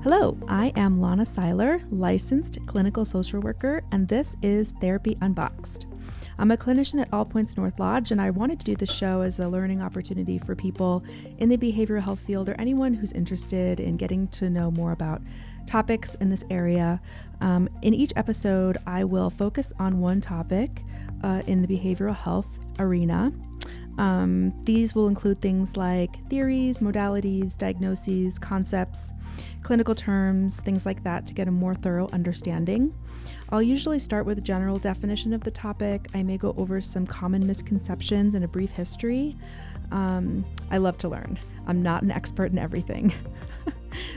Hello, I am Lana Seiler, licensed clinical social worker, and this is Therapy Unboxed. I'm a clinician at All Points North Lodge, and I wanted to do this show as a learning opportunity for people in the behavioral health field or anyone who's interested in getting to know more about topics in this area. In each episode, I will focus on one topic in the behavioral health arena. These will include things like theories, modalities, diagnoses, concepts, clinical terms, things like that to get a more thorough understanding. I'll usually start with a general definition of the topic. I may go over some common misconceptions and a brief history. I love to learn. I'm not an expert in everything.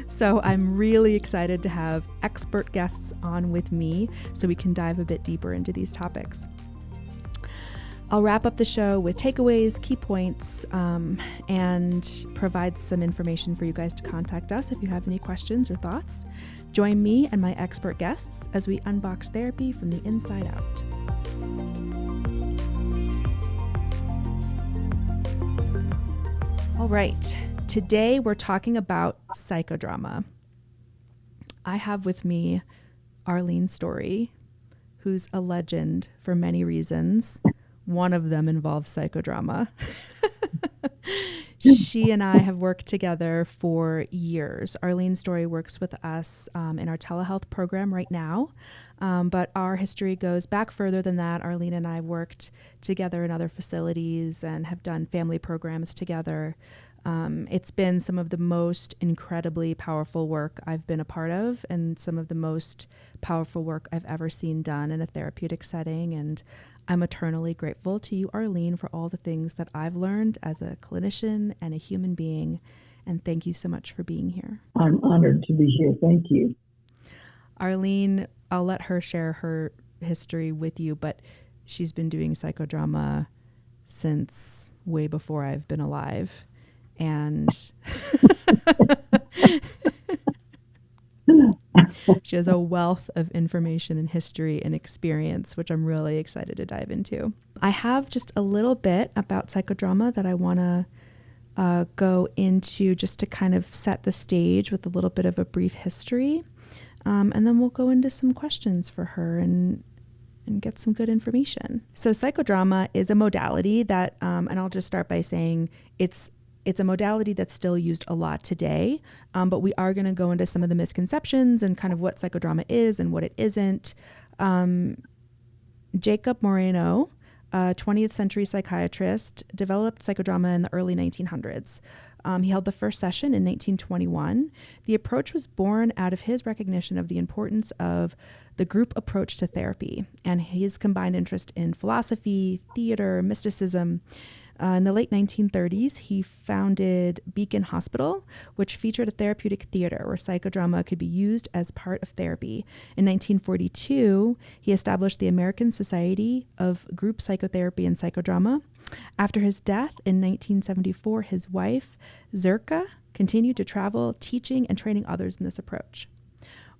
So I'm really excited to have expert guests on with me so we can dive a bit deeper into these topics. I'll wrap up the show with takeaways, key points, and provide some information for you guys to contact us if you have any questions or thoughts. Join me and my expert guests as we unbox therapy from the inside out. All right, today we're talking about psychodrama. I have with me Arlene Story, who's a legend for many reasons. One of them involves psychodrama. She and I have worked together for years. Arlene Story works with us in our telehealth program right now, but our history goes back further than that. Arlene and I worked together in other facilities and have done family programs together. It's been some of the most incredibly powerful work I've been a part of and some of the most powerful work I've ever seen done in a therapeutic setting. And I'm eternally grateful to you, Arlene, for all the things that I've learned as a clinician and a human being. And thank you so much for being here. I'm honored to be here. Thank you. Arlene, I'll let her share her history with you, but she's been doing psychodrama since way before I've been alive. And she has a wealth of information and history and experience, which I'm really excited to dive into. I have just a little bit about psychodrama that I want to go into just to kind of set the stage with a little bit of a brief history. And then we'll go into some questions for her and get some good information. So psychodrama is a modality that, and I'll just start by saying it's a modality that's still used a lot today, but we are going to go into some of the misconceptions and kind of what psychodrama is and what it isn't. Jacob Moreno, a 20th century psychiatrist, developed psychodrama in the early 1900s. He held the first session in 1921. The approach was born out of his recognition of the importance of the group approach to therapy and his combined interest in philosophy, theater, mysticism. In the late 1930s, he founded Beacon Hospital, which featured a therapeutic theater where psychodrama could be used as part of therapy. In 1942, he established the American Society of Group Psychotherapy and Psychodrama. After his death in 1974, his wife, Zerka, continued to travel, teaching and training others in this approach.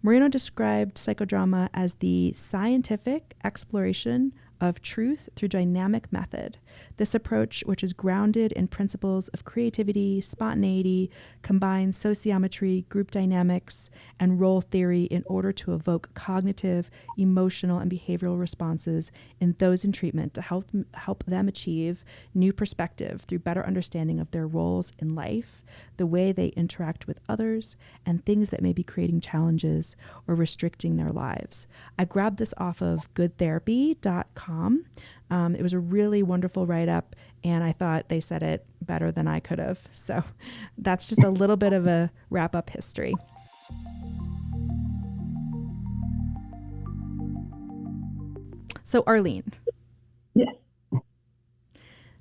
Moreno described psychodrama as the scientific exploration of truth through dynamic method. This approach, which is grounded in principles of creativity, spontaneity, combines sociometry, group dynamics, and role theory in order to evoke cognitive, emotional, and behavioral responses in those in treatment to help them achieve new perspective through better understanding of their roles in life, the way they interact with others, and things that may be creating challenges or restricting their lives. I grabbed this off of goodtherapy.com. It was a really wonderful write-up, and I thought they said it better than I could have. So that's just a little bit of a wrap-up history. So Arlene. Yes.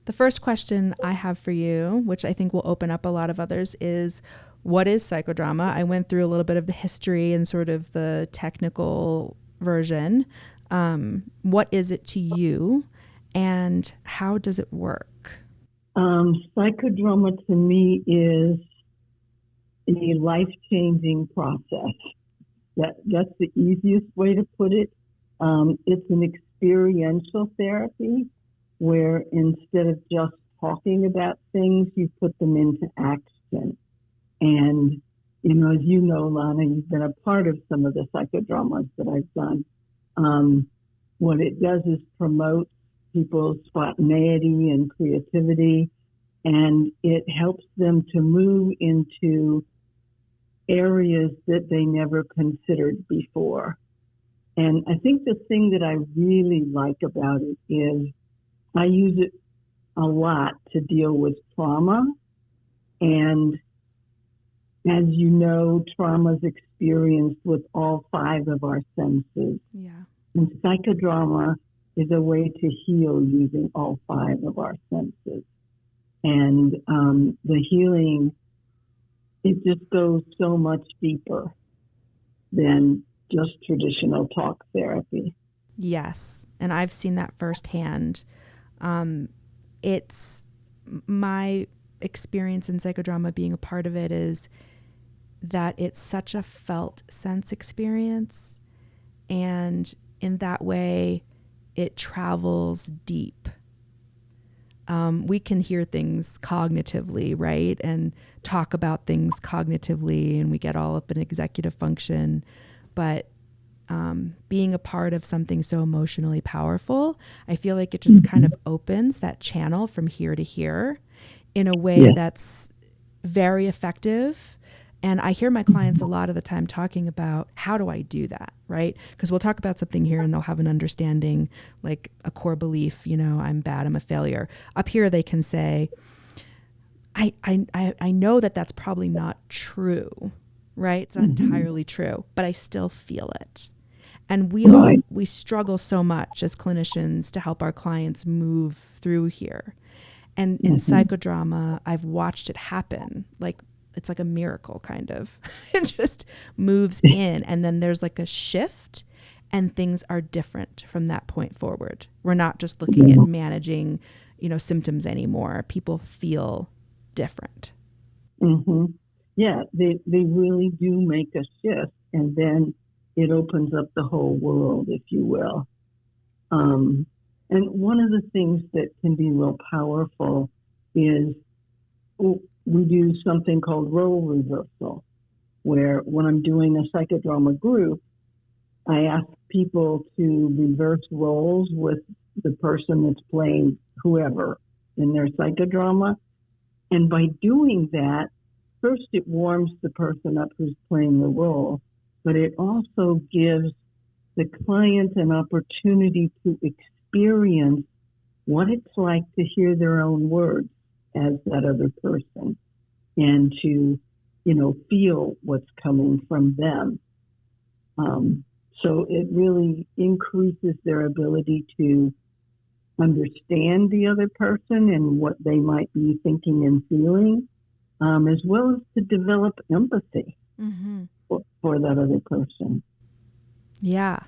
The first question I have for you, which I think will open up a lot of others, is what is psychodrama? I went through a little bit of the history and sort of the technical version. What is it to you, and how does it work? Psychodrama to me is a life-changing process. That's the easiest way to put it. It's an experiential therapy where instead of just talking about things, you put them into action. And as you know, Lana, you've been a part of some of the psychodramas that I've done. What it does is promote people's spontaneity and creativity, and it helps them to move into areas that they never considered before. And I think the thing that I really like about it is I use it a lot to deal with trauma. And as you know, trauma is experienced with all 5 of our senses. Yeah. And psychodrama is a way to heal using all 5 of our senses. And the healing, it just goes so much deeper than just traditional talk therapy. Yes. And I've seen that firsthand. It's my experience in psychodrama, being a part of it, is that it's such a felt sense experience. And in that way, it travels deep. We can hear things cognitively, right? And talk about things cognitively, and we get all up in executive function. But being a part of something so emotionally powerful, I feel like it just kind of opens that channel from here to here in a way that's very effective. And I hear my clients a lot of the time talking about, how do I do that, right? Because we'll talk about something here and they'll have an understanding, like a core belief, I'm bad, I'm a failure. Up here they can say, I know that that's probably not true, right? It's not entirely true, but I still feel it. And we struggle so much as clinicians to help our clients move through here. And in psychodrama, I've watched it happen. Like, it's like a miracle, kind of. It just moves in, and then there's like a shift, and things are different from that point forward. We're not just looking at managing, symptoms anymore. People feel different. Mm-hmm. Yeah, they really do make a shift, and then it opens up the whole world, if you will. And one of the things that can be real powerful is we do something called role reversal, where when I'm doing a psychodrama group, I ask people to reverse roles with the person that's playing whoever in their psychodrama. And by doing that, first it warms the person up who's playing the role, but it also gives the client an opportunity to experience what it's like to hear their own words as that other person, and to, feel what's coming from them. So it really increases their ability to understand the other person and what they might be thinking and feeling, as well as to develop empathy for that other person. Yeah.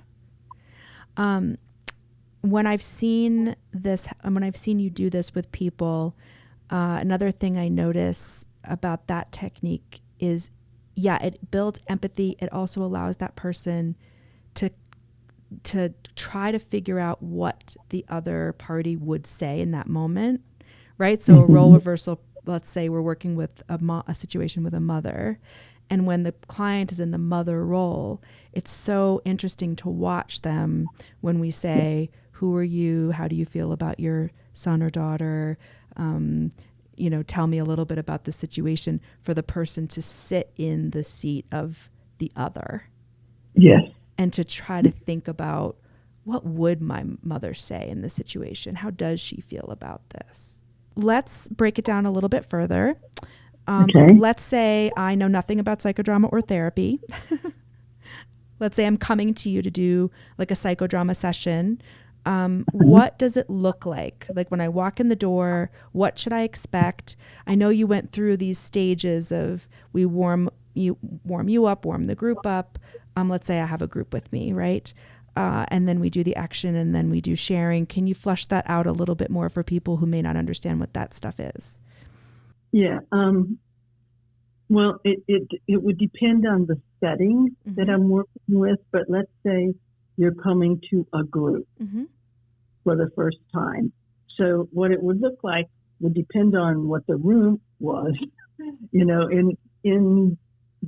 When I've seen you do this with people, another thing I notice about that technique is, it builds empathy. It also allows that person to try to figure out what the other party would say in that moment, right? So a role reversal, let's say we're working with a situation with a mother, and when the client is in the mother role, it's so interesting to watch them when we say, who are you? How do you feel about your son or daughter? Tell me a little bit about the situation, for the person to sit in the seat of the other. Yes. And to try to think about, what would my mother say in this situation? How does she feel about this? Let's break it down a little bit further. Okay. Let's say I know nothing about psychodrama or therapy. Let's say I'm coming to you to do like a psychodrama session. What does it look like? Like, when I walk in the door, what should I expect? I know you went through these stages of, we warm you up, warm the group up. Let's say I have a group with me, right? And then we do the action, and then we do sharing. Can you flesh that out a little bit more for people who may not understand what that stuff is? Yeah. Well, it would depend on the setting that I'm working with, but let's say you're coming to a group for the first time. So what it would look like would depend on what the room was. In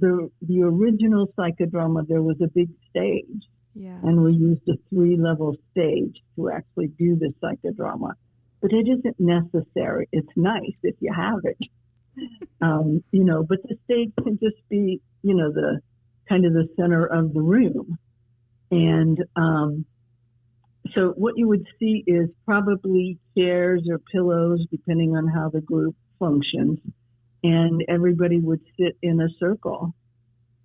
the original psychodrama, there was a big stage. Yeah. And we used a 3-level stage to actually do the psychodrama. But it isn't necessary. It's nice if you have it. But the stage can just be, the kind of the center of the room. And so what you would see is probably chairs or pillows, depending on how the group functions. And everybody would sit in a circle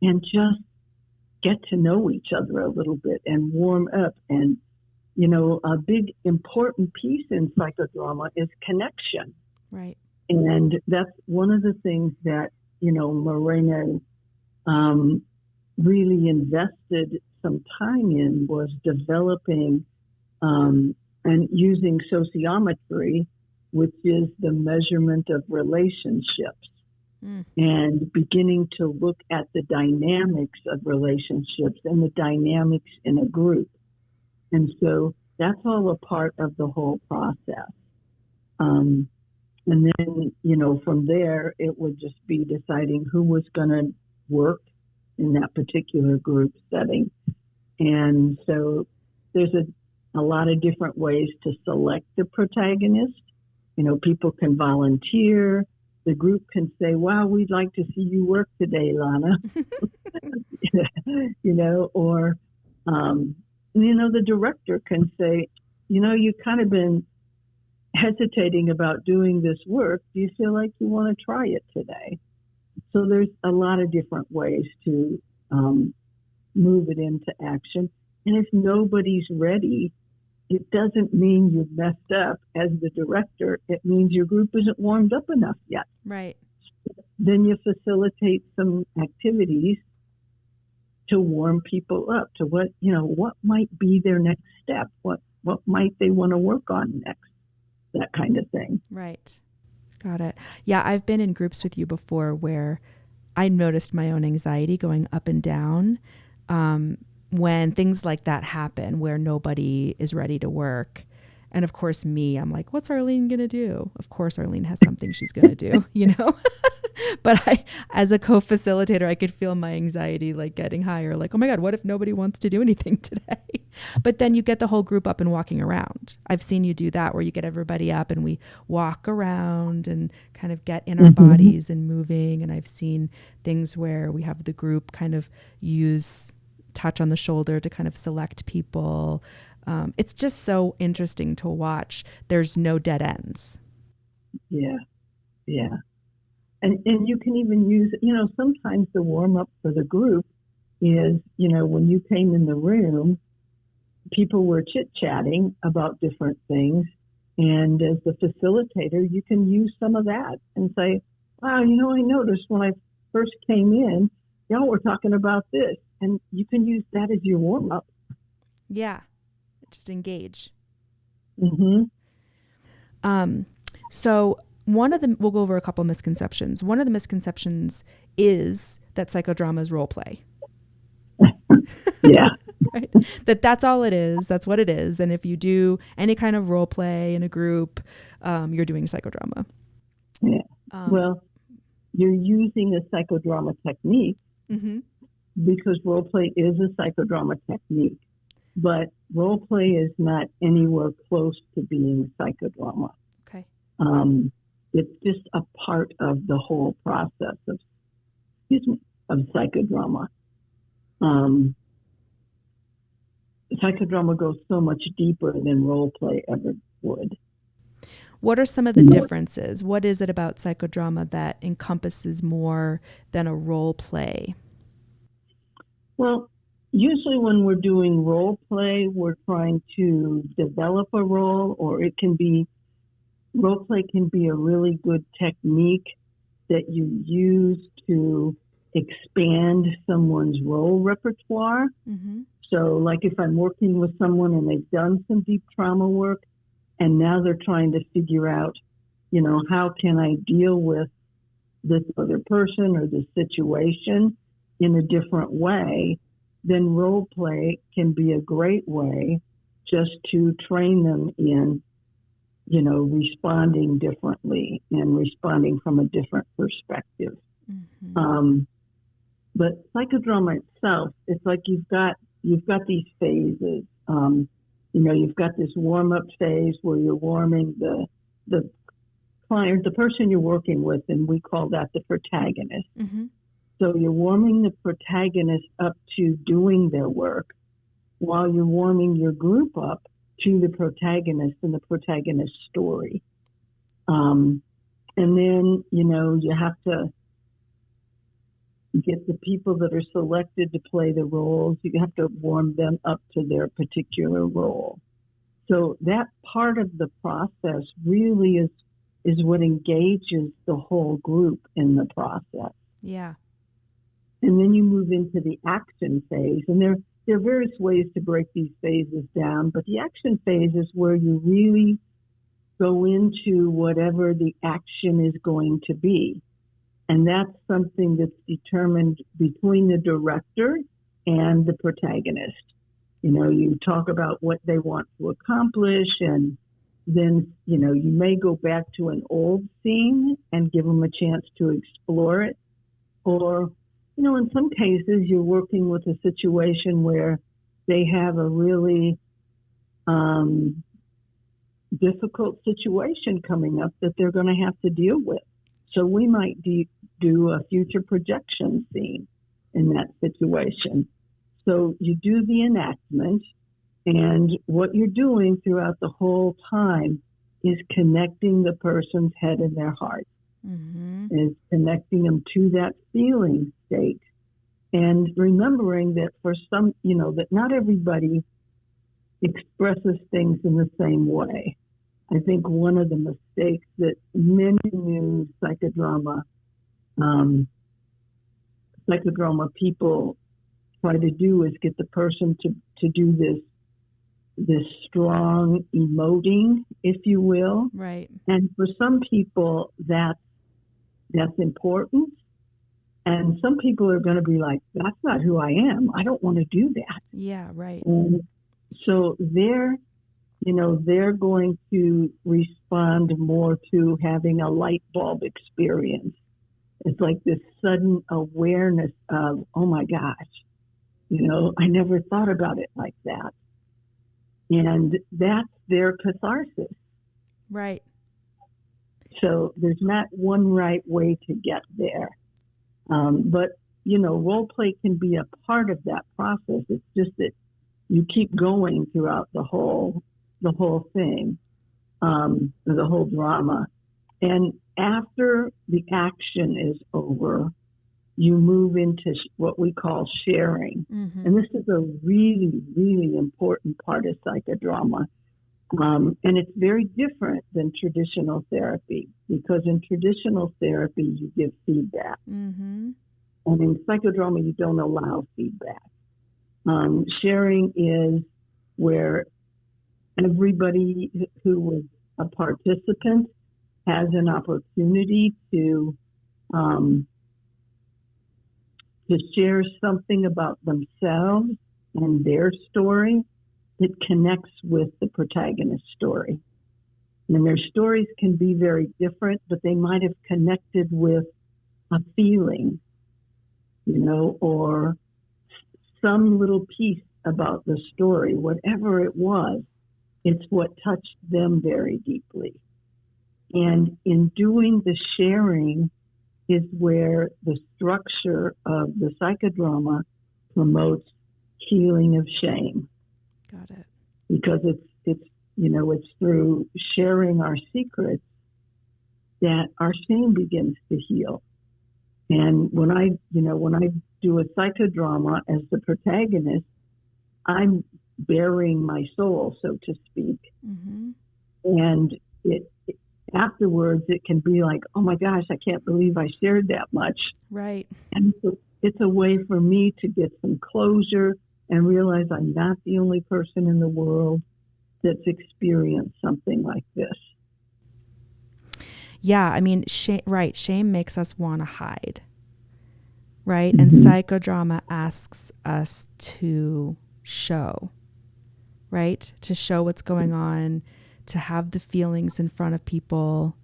and just get to know each other a little bit and warm up. And, a big important piece in psychodrama is connection. Right. And that's one of the things that, Moreno really invested some time in, was developing and using sociometry, which is the measurement of relationships, and beginning to look at the dynamics of relationships and the dynamics in a group. And so that's all a part of the whole process. And then, from there, it would just be deciding who was going to work in that particular group setting. And so there's a lot of different ways to select the protagonist. People can volunteer. The group can say, wow, we'd like to see you work today, Lana. Or, the director can say, you've kind of been hesitating about doing this work. Do you feel like you want to try it today? So there's a lot of different ways to move it into action. And if nobody's ready, it doesn't mean you've messed up as the director. It means your group isn't warmed up enough yet. Right. Then you facilitate some activities to warm people up to what might be their next step. What might they want to work on next? That kind of thing. Right. Got it. Yeah, I've been in groups with you before where I noticed my own anxiety going up and down when things like that happen, where nobody is ready to work. And of course, I'm like, what's Arlene going to do? Of course, Arlene has something she's going to do, But as a co-facilitator, I could feel my anxiety like getting higher. Like, oh my God, what if nobody wants to do anything today? But then you get the whole group up and walking around. I've seen you do that, where you get everybody up and we walk around and kind of get in our bodies and moving. And I've seen things where we have the group kind of use touch on the shoulder to kind of select people. It's just so interesting to watch. There's no dead ends. Yeah. And you can even use, sometimes the warm up for the group is, when you came in the room, people were chit-chatting about different things. And as the facilitator, you can use some of that and say, wow, I noticed when I first came in, y'all were talking about this. And you can use that as your warm up. Yeah. Just engage. So we'll go over a couple of misconceptions. One of the misconceptions is that psychodrama is role play. Yeah. Right? That's all it is. That's what it is. And if you do any kind of role play in a group, you're doing psychodrama. Yeah. Well, you're using a psychodrama technique because role play is a psychodrama technique. But role play is not anywhere close to being psychodrama. Okay. It's just a part of the whole process of psychodrama. Psychodrama goes so much deeper than role play ever would. What are some of the differences? What is it about psychodrama that encompasses more than a role play? Well, usually when we're doing role play, we're trying to develop a role, or role play can be a really good technique that you use to expand someone's role repertoire. So like if I'm working with someone and they've done some deep trauma work and now they're trying to figure out, how can I deal with this other person or this situation in a different way, then role play can be a great way just to train them in, responding differently and responding from a different perspective. But psychodrama itself, it's like you've got these phases. You've got this warm up phase where you're warming the client, the person you're working with, and we call that the protagonist. Mm-hmm. So you're warming the protagonist up to doing their work while you're warming your group up to the protagonist and the protagonist story. And then, you have to get the people that are selected to play the roles. You have to warm them up to their particular role. So that part of the process really is what engages the whole group in the process. Yeah. And then you move into the action phase. And there are various ways to break these phases down, but the action phase is where you really go into whatever the action is going to be. And that's something that's determined between the director and the protagonist. You talk about what they want to accomplish, and then, you may go back to an old scene and give them a chance to explore it. Or, in some cases, you're working with a situation where they have a really difficult situation coming up that they're going to have to deal with. So we might do a future projection scene in that situation. So you do the enactment, and what you're doing throughout the whole time is connecting the person's head and their heart, is connecting them to that feeling state, and remembering that for some, that not everybody expresses things in the same way. I think one of the mistakes that many new psychodrama people try to do is get the person to do this strong emoting, if you will. Right. And for some people, that's important. And some people are going to be like, that's not who I am. I don't want to do that. Yeah, right. And so they're going to respond more to having a light bulb experience. It's like this sudden awareness of, oh my gosh, I never thought about it like that. And that's their catharsis. Right. So there's not one right way to get there. But, role play can be a part of that process. It's just that you keep going throughout the whole thing, the whole drama. And after the action is over, you move into what we call sharing. Mm-hmm. And this is a really, really important part of psychodrama. And it's very different than traditional therapy, because in traditional therapy, you give feedback. Mm-hmm. And in psychodrama, you don't allow feedback. Sharing is where everybody who was a participant has an opportunity to share something about themselves and their story that connects with the protagonist's story. And their stories can be very different, but they might have connected with a feeling, or some little piece about the story, whatever it was. It's what touched them very deeply. And in doing the sharing is where the structure of the psychodrama promotes healing of shame. Got it. Because it's through sharing our secrets that our shame begins to heal. And when I do a psychodrama as the protagonist, I'm bearing my soul, so to speak. Mm-hmm. And afterwards, it can be like, oh my gosh, I can't believe I shared that much. Right. And it's a way for me to get some closure and realize I'm not the only person in the world that's experienced something like this. Yeah, I mean, shame makes us want to hide, right? Mm-hmm. And psychodrama asks us to show, right? To show what's going on, to have the feelings in front of people.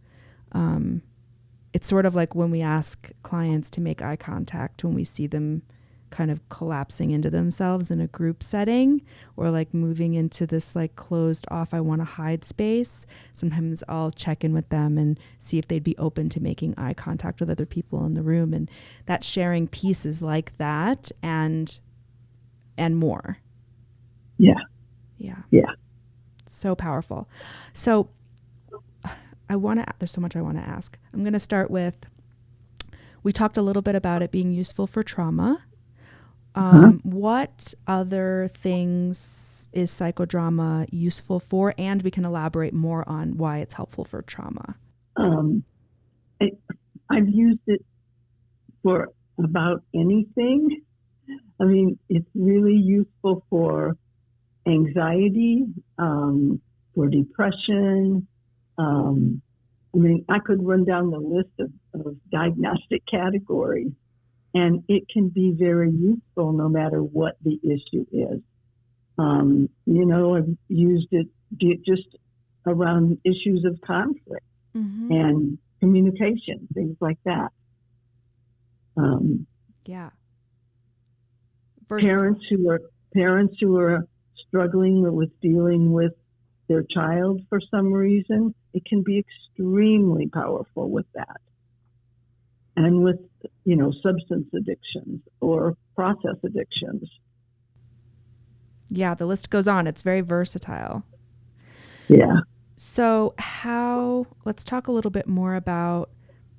it's sort of like when we ask clients to make eye contact, when we see them kind of collapsing into themselves in a group setting, or like moving into this like closed off, I want to hide space. Sometimes I'll check in with them and see if they'd be open to making eye contact with other people in the room. And that sharing pieces like that and more. Yeah. Yeah. Yeah. So powerful. So there's so much I want to ask. I'm going to start with, we talked a little bit about it being useful for trauma. What other things is psychodrama useful for? And we can elaborate more on why it's helpful for trauma. I've used it for about anything. I mean, it's really useful for anxiety, for depression. I mean, I could run down the list of diagnostic categories, and it can be very useful no matter what the issue is. I've used it just around issues of conflict and communication, things like that. Parents who are struggling with dealing with their child for some reason, it can be extremely powerful with that. And with, substance addictions or process addictions. Yeah, the list goes on. It's very versatile. Yeah. So let's talk a little bit more about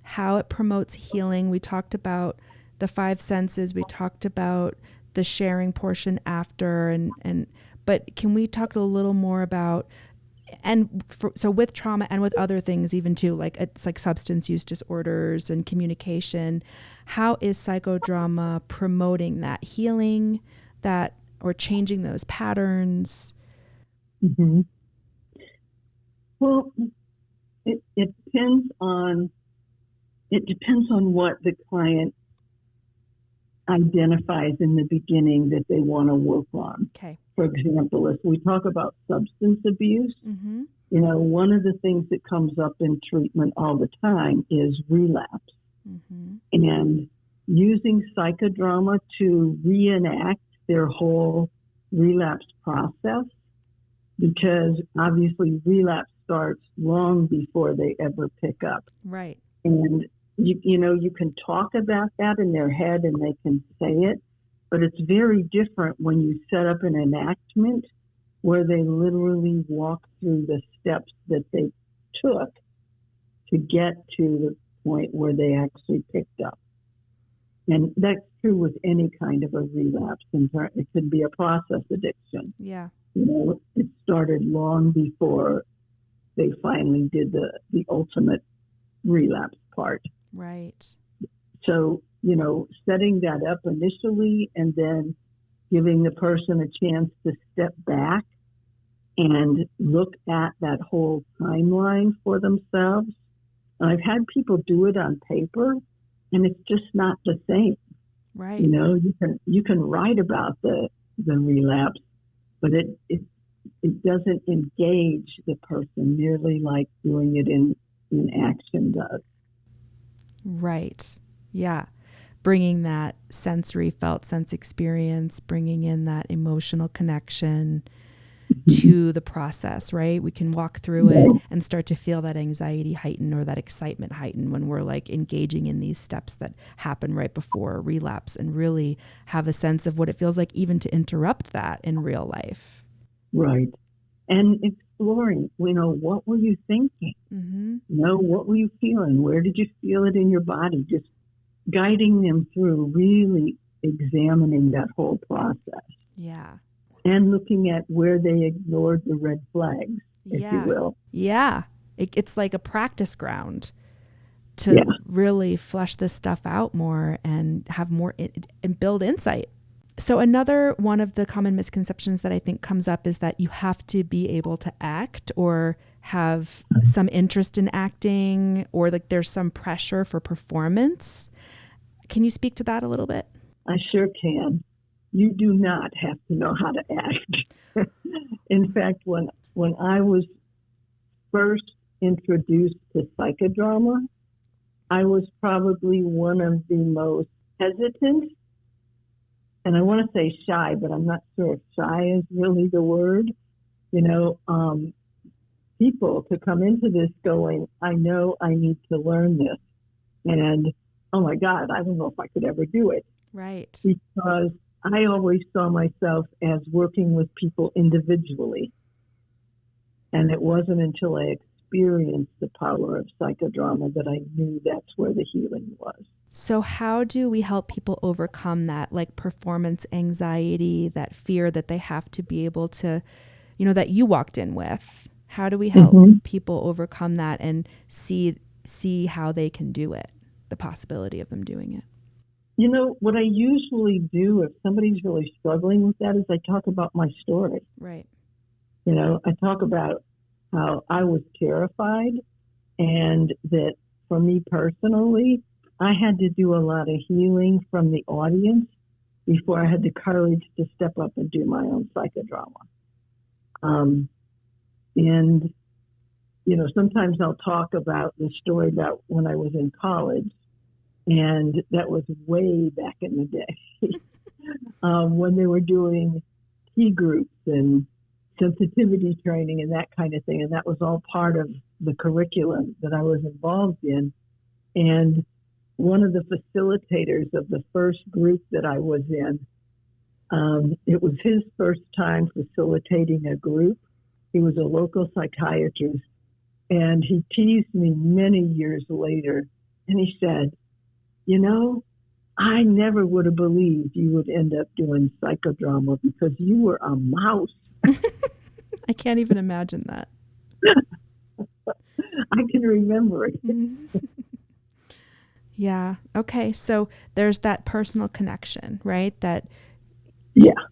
how it promotes healing. We talked about the 5 senses. We talked about the sharing portion after, but can we talk a little more about, so with trauma and with other things even too, like it's like substance use disorders and communication, how is psychodrama promoting that healing, that, or changing those patterns? Mm-hmm. Well, it depends on what the client identifies in the beginning that they want to work on. Okay. For example, if we talk about substance abuse, one of the things that comes up in treatment all the time is relapse. And using psychodrama to reenact their whole relapse process, because obviously relapse starts long before they ever pick up. Right. And you can talk about that in their head and they can say it, but it's very different when you set up an enactment where they literally walk through the steps that they took to get to the point where they actually picked up. And that's true with any kind of a relapse. It could be a process addiction. Yeah. It started long before they finally did the ultimate relapse part. Right. So, setting that up initially and then giving the person a chance to step back and look at that whole timeline for themselves. And I've had people do it on paper, and it's just not the same. Right. You can write about the relapse, but it doesn't engage the person nearly like doing it in action does. Right. Yeah. Bringing that felt sense experience, bringing in that emotional connection to the process, right? We can walk through it and start to feel that anxiety heighten or that excitement heighten when we're like engaging in these steps that happen right before a relapse, and really have a sense of what it feels like even to interrupt that in real life. Right. And exploring, what were you thinking? What were you feeling? Where did you feel it in your body? Just guiding them through, really examining that whole process. Yeah. And looking at where they ignored the red flags, if you will. Yeah. It's like a practice ground to really flesh this stuff out more and have more and build insight. So another one of the common misconceptions that I think comes up is that you have to be able to act or have some interest in acting, or like there's some pressure for performance. Can you speak to that a little bit? I sure can. You do not have to know how to act. In fact, when I was first introduced to psychodrama, I was probably one of the most hesitant, and I want to say shy, but I'm not sure if shy is really the word, people to come into this going, I know I need to learn this. And, oh my God, I don't know if I could ever do it. Right. Because I always saw myself as working with people individually. And it wasn't until I experienced the power of psychodrama that I knew that's where the healing was. So how do we help people overcome that, like performance anxiety, that fear that they have to be able to, that you walked in with? How do we help people overcome that and see how they can do it, the possibility of them doing it? What I usually do if somebody's really struggling with that is I talk about my story. Right. I talk about how I was terrified and that for me personally, I had to do a lot of healing from the audience before I had the courage to step up and do my own psychodrama. And sometimes I'll talk about the story about when I was in college, and that was way back in the day when they were doing key groups and sensitivity training and that kind of thing. And that was all part of the curriculum that I was involved in. And one of the facilitators of the first group that I was in, it was his first time facilitating a group. He was a local psychiatrist, and he teased me many years later, and he said, I never would have believed you would end up doing psychodrama because you were a mouse. I can't even imagine that. I can remember it. Yeah. Okay. So there's that personal connection, right? That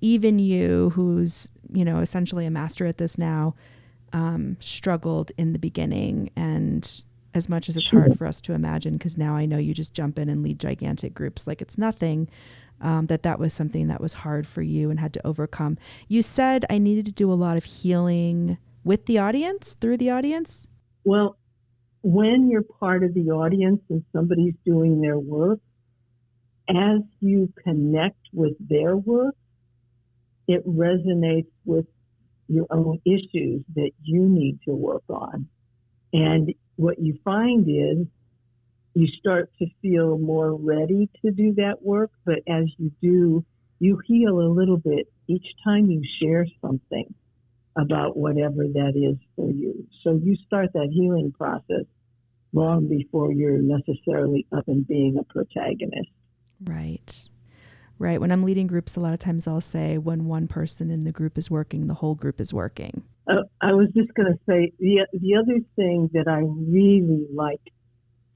even you, who's, essentially a master at this now, struggled in the beginning. And as much as it's hard for us to imagine, because now I know you just jump in and lead gigantic groups like it's nothing, that was something that was hard for you and had to overcome. You said I needed to do a lot of healing with the audience, through the audience? Well, when you're part of the audience and somebody's doing their work, as you connect with their work, it resonates with your own issues that you need to work on. And what you find is you start to feel more ready to do that work, but as you do, you heal a little bit each time you share something about whatever that is for you. So you start that healing process long before you're necessarily up and being a protagonist. Right. Right. When I'm leading groups, a lot of times I'll say when one person in the group is working, the whole group is working. I was just going to say the other thing that I really like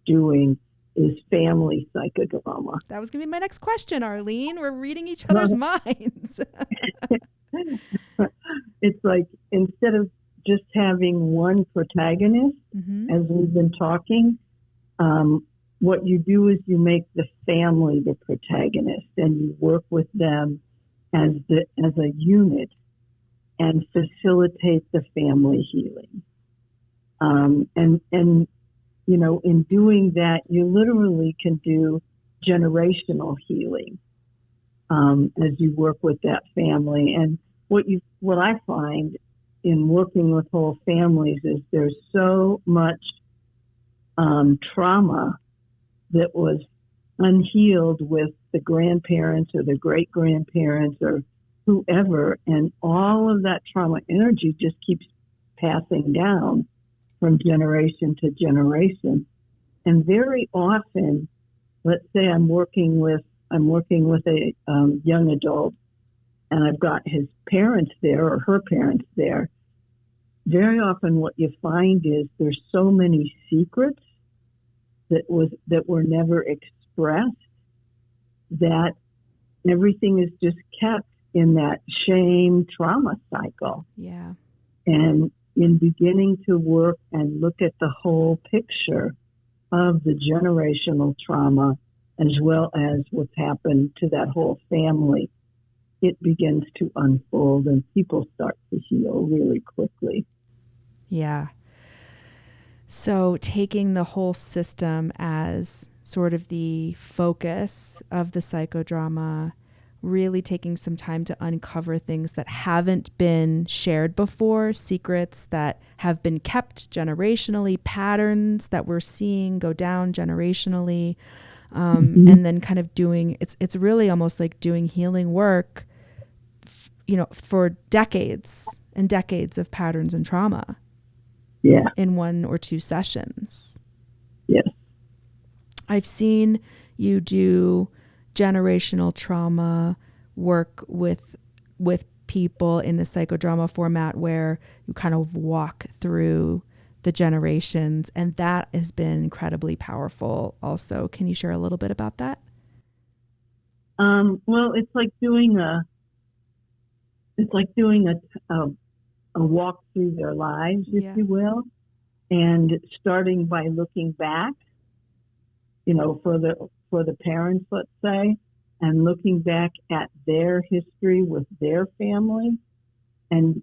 doing is family psychodrama. That was going to be my next question, Arlene. We're reading each other's minds. It's like instead of just having one protagonist, as we've been talking, what you do is you make the family the protagonist, and you work with them as a unit and facilitate the family healing. In doing that, you literally can do generational healing as you work with that family. And what I find in working with whole families is there's so much trauma that was unhealed with the grandparents or the great-grandparents or whoever, and all of that trauma energy just keeps passing down from generation to generation. And very often, let's say I'm working with a young adult, and I've got his parents there or her parents there. Very often, what you find is there's so many secrets that were never expressed that everything is just kept in that shame trauma cycle. Yeah. And in beginning to work and look at the whole picture of the generational trauma as well as what's happened to that whole family, it begins to unfold and people start to heal really quickly. Yeah. So taking the whole system as sort of the focus of the psychodrama, really taking some time to uncover things that haven't been shared before, secrets that have been kept generationally, patterns that we're seeing go down generationally, and then kind of doing, it's really almost like doing healing work, for decades and decades of patterns and trauma. Yeah. In 1 or 2 sessions. Yes. I've seen you do generational trauma work with people in the psychodrama format where you kind of walk through the generations, and that has been incredibly powerful also. Can you share a little bit about that? Well, it's like doing a walk through their lives, if you will, and starting by looking back, for the parents, let's say, and looking back at their history with their family, and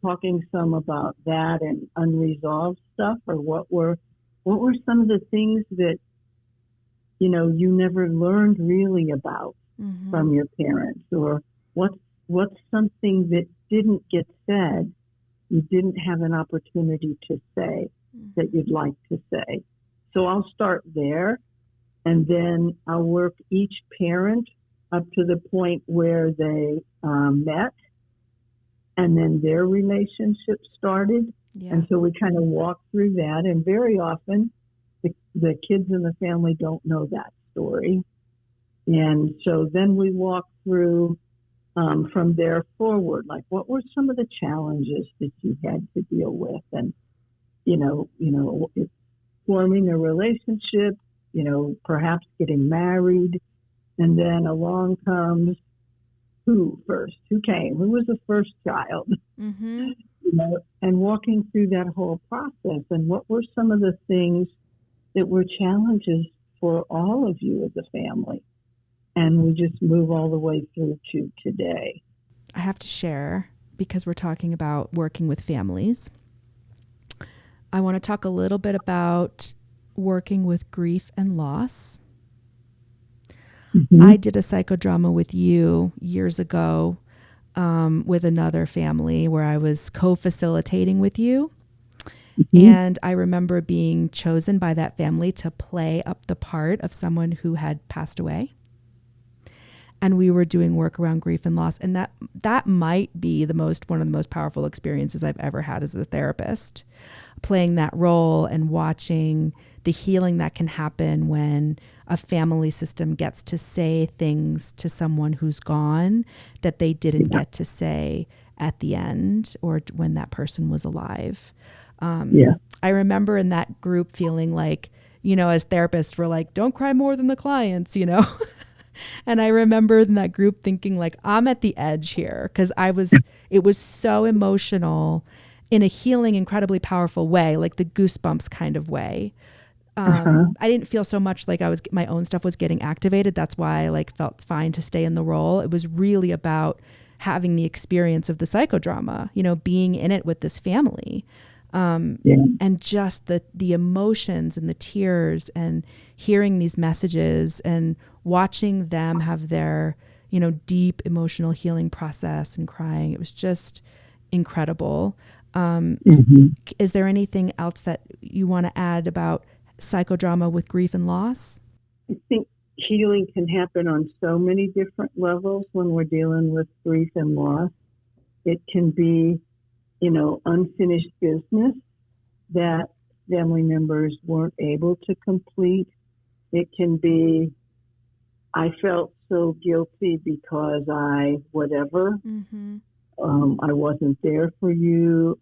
talking some about that and unresolved stuff, or what were some of the things that you never learned really about from your parents, or what's something that didn't get said, you didn't have an opportunity to say that you'd like to say. So I'll start there, and then I'll work each parent up to the point where they met, and then their relationship started. Yeah. And so we kind of walk through that, and very often the kids in the family don't know that story. And so then we walk through from there forward, like what were some of the challenges that you had to deal with, and forming a relationship, perhaps getting married, and then along comes who came, who was the first child, and walking through that whole process, and what were some of the things that were challenges for all of you as a family. And we just move all the way through to today. I have to share, because we're talking about working with families, I want to talk a little bit about working with grief and loss. I did a psychodrama with you years ago with another family where I was co-facilitating with you. And I remember being chosen by that family to play up the part of someone who had passed away. And we were doing work around grief and loss. And that might be one of the most powerful experiences I've ever had as a therapist, playing that role and watching the healing that can happen when a family system gets to say things to someone who's gone that they didn't get to say at the end or when that person was alive. I remember in that group feeling like, as therapists, we're like, don't cry more than the clients, And I remember in that group thinking like, I'm at the edge here, because it was so emotional in a healing, incredibly powerful way, like the goosebumps kind of way. I didn't feel so much like my own stuff was getting activated. That's why I felt fine to stay in the role. It was really about having the experience of the psychodrama, being in it with this family. And just the emotions and the tears and hearing these messages and watching them have their, deep emotional healing process and crying. It was just incredible. Is there anything else that you want to add about psychodrama with grief and loss? I think healing can happen on so many different levels when we're dealing with grief and loss. It can be unfinished business that family members weren't able to complete. It can be, I felt so guilty because I wasn't there for you.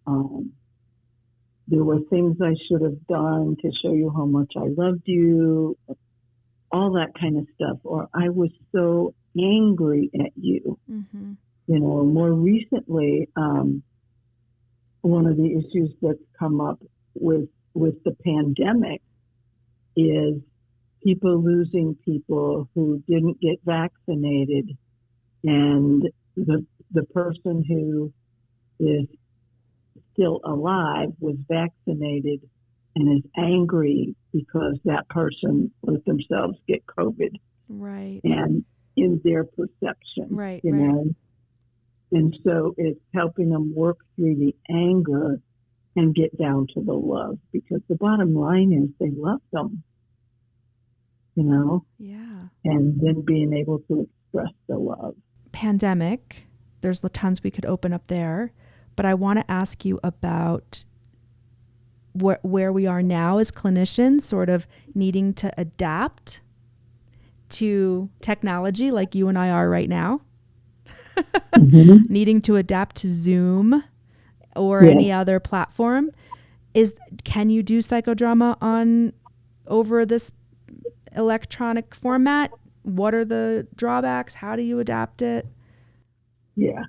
There were things I should have done to show you how much I loved you, all that kind of stuff. Or I was so angry at you. More recently, one of the issues that's come up with the pandemic is people losing people who didn't get vaccinated, and the person who is still alive was vaccinated and is angry because that person let themselves get COVID. Right. And in their perception, Right. you know. And so it's helping them work through the anger and get down to the love, because the bottom line is they love them, you know. Yeah. And then being able to express the love. Pandemic, there's the tons we could open up there, but I want to ask you about where we are now as clinicians, sort of needing to adapt to technology like you and I are right now, needing to adapt to Zoom or any other platform. Can you do psychodrama over this electronic format? What are the drawbacks? How do you adapt it? Yeah.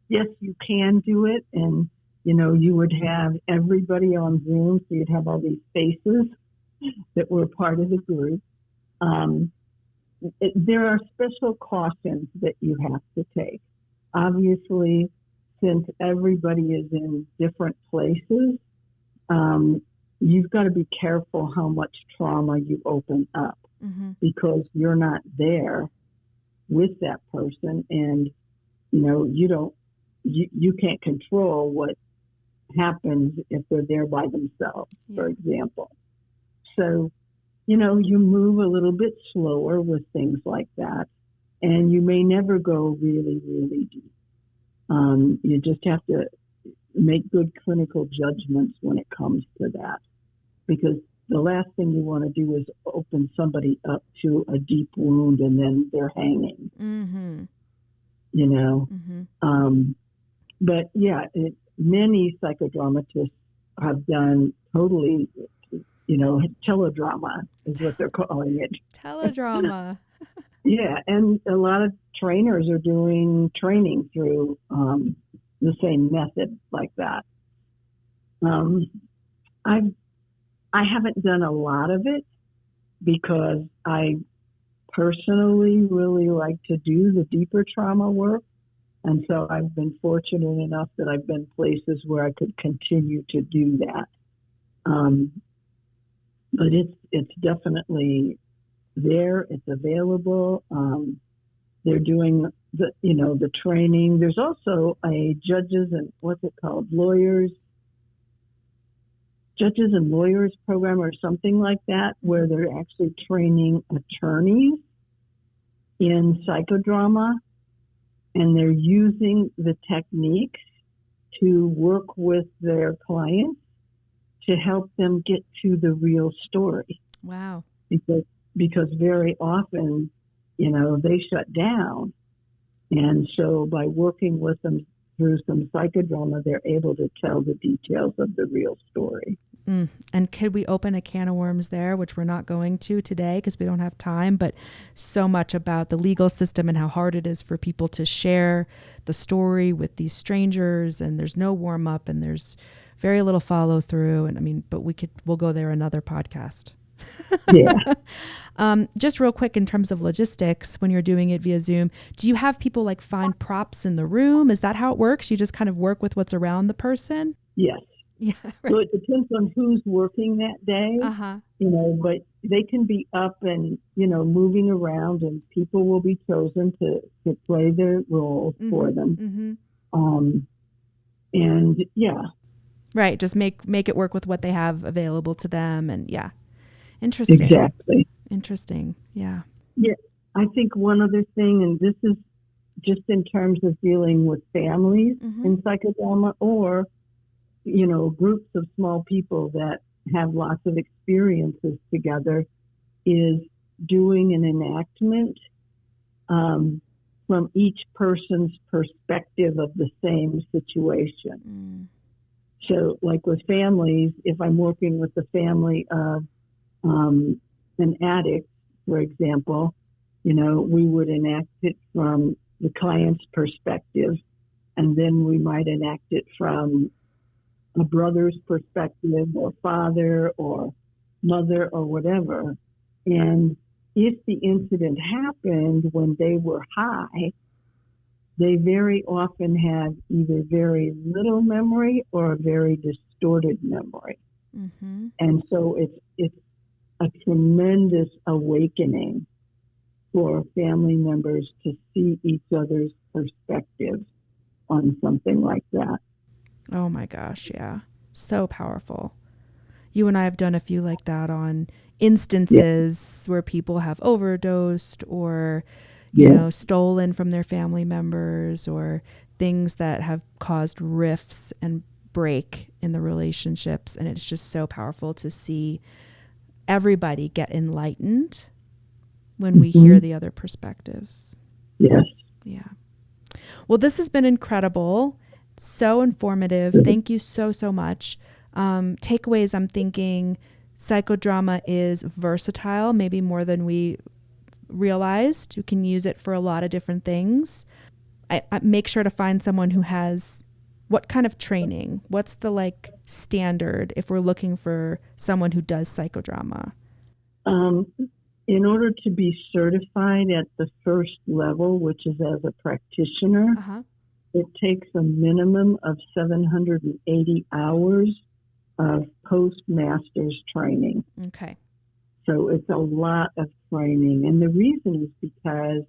Yes, you can do it. And, you know, you would have everybody on Zoom, so you'd have all these faces that were part of the group. There are special cautions that you have to take. Obviously, since everybody is in different places, you've got to be careful how much trauma you open up, because you're not there with that person, and you know you can't control what happens if they're there by themselves, for example. So, you know, you move a little bit slower with things like that, and you may never go really, really deep. You just have to make good clinical judgments when it comes to that, because the last thing you want to do is open somebody up to a deep wound and then they're hanging, you know. But yeah, many psychodramatists have done totally, you know, teledrama is what they're calling it. Teledrama. Yeah, and a lot of trainers are doing training through the same method like that. I haven't done a lot of it because I personally really like to do the deeper trauma work. And so I've been fortunate enough that I've been places where I could continue to do that. But it's definitely there. It's available. They're doing the training. There's also a judges and lawyers program or something like that, where they're actually training attorneys in psychodrama, and they're using the techniques to work with their clients to help them get to the real story. Wow. Because very often, you know, they shut down. And so by working with them through some psychodrama, they're able to tell the details of the real story. And could we open a can of worms there, which we're not going to today because we don't have time, but so much about the legal system and how hard it is for people to share the story with these strangers, and there's no warm up and there's very little follow through. And I mean, but we'll go there another podcast. Yeah. Just real quick, in terms of logistics, when you're doing it via Zoom, do you have people like find props in the room? Is that how it works? You just kind of work with what's around the person? Yes. Yeah. Right. So it depends on who's working that day, you know, but they can be up and, you know, moving around, and people will be chosen to play their roles for them. And yeah. Right. Just make it work with what they have available to them. And yeah. Interesting. Exactly. Interesting. Yeah. Yeah. I think one other thing, and this is just in terms of dealing with families in psychodrama, or, you know, groups of small people that have lots of experiences together, is doing an enactment from each person's perspective of the same situation. So like with families, if I'm working with the family of an addict, for example, you know, we would enact it from the client's perspective, and then we might enact it from a brother's perspective, or father or mother or whatever. And if the incident happened when they were high, they very often have either very little memory or a very distorted memory. Mm-hmm. And so it's a tremendous awakening for family members to see each other's perspectives on something like that. Oh my gosh, yeah. So powerful. You and I have done a few like that on instances where people have overdosed or, you know, stolen from their family members, or things that have caused rifts and break in the relationships. And it's just so powerful to see everybody get enlightened when we hear the other perspectives. Yes. Yeah. Well, this has been incredible. So informative. Thank you so, so much. Takeaways, I'm thinking psychodrama is versatile, maybe more than we realized. You can use it for a lot of different things. I make sure to find someone who has what kind of training? What's the like standard if we're looking for someone who does psychodrama? In order to be certified at the first level, which is as a practitioner, it takes a minimum of 780 hours of postmaster's training. Okay. So it's a lot of training. And the reason is because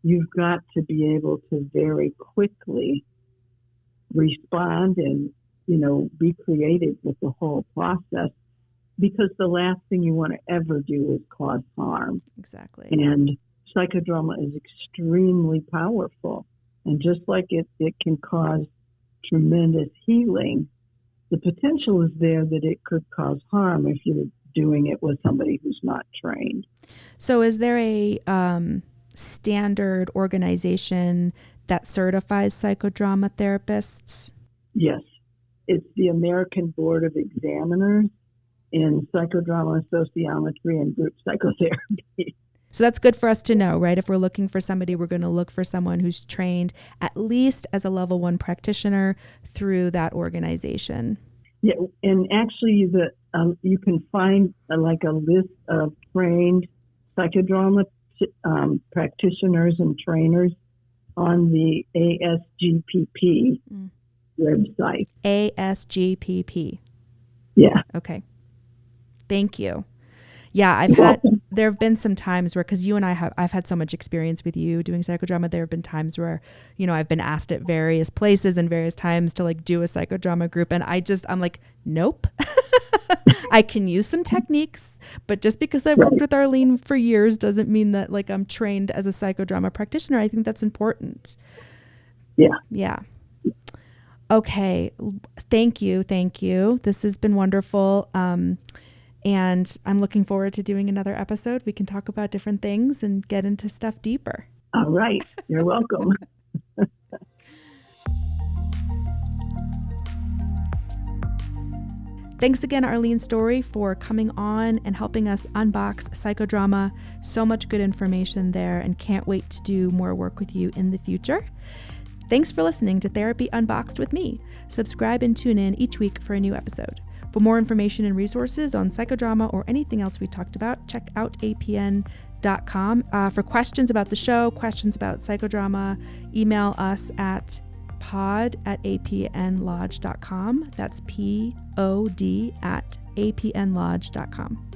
you've got to be able to very quickly respond and, you know, be creative with the whole process, because the last thing you want to ever do is cause harm. Exactly. And psychodrama is extremely powerful. And just like it can cause tremendous healing, the potential is there that it could cause harm if you're doing it with somebody who's not trained. So is there a standard organization that certifies psychodrama therapists? Yes. It's the American Board of Examiners in Psychodrama, Sociometry, and Group Psychotherapy. So that's good for us to know, right? If we're looking for somebody, we're going to look for someone who's trained at least as a level 1 practitioner through that organization. Yeah, and actually you can find like a list of trained psychodrama practitioners and trainers on the ASGPP website. ASGPP. Yeah. Okay. Thank you. Yeah, there have been some times where, because you and I've had so much experience with you doing psychodrama, there have been times where, you know, I've been asked at various places and various times to like do a psychodrama group. And I'm like, nope. I can use some techniques, but just because I've worked with Arlene for years doesn't mean that like I'm trained as a psychodrama practitioner. I think that's important. Yeah. Yeah. Okay. Thank you. This has been wonderful. And I'm looking forward to doing another episode. We can talk about different things and get into stuff deeper. All right. You're welcome. Thanks again, Arlene Story, for coming on and helping us unbox psychodrama. So much good information there, and can't wait to do more work with you in the future. Thanks for listening to Therapy Unboxed with me. Subscribe and tune in each week for a new episode. For more information and resources on psychodrama or anything else we talked about, check out apn.com. For questions about the show, questions about psychodrama, email us at pod@apnlodge.com. That's POD@apnlodge.com.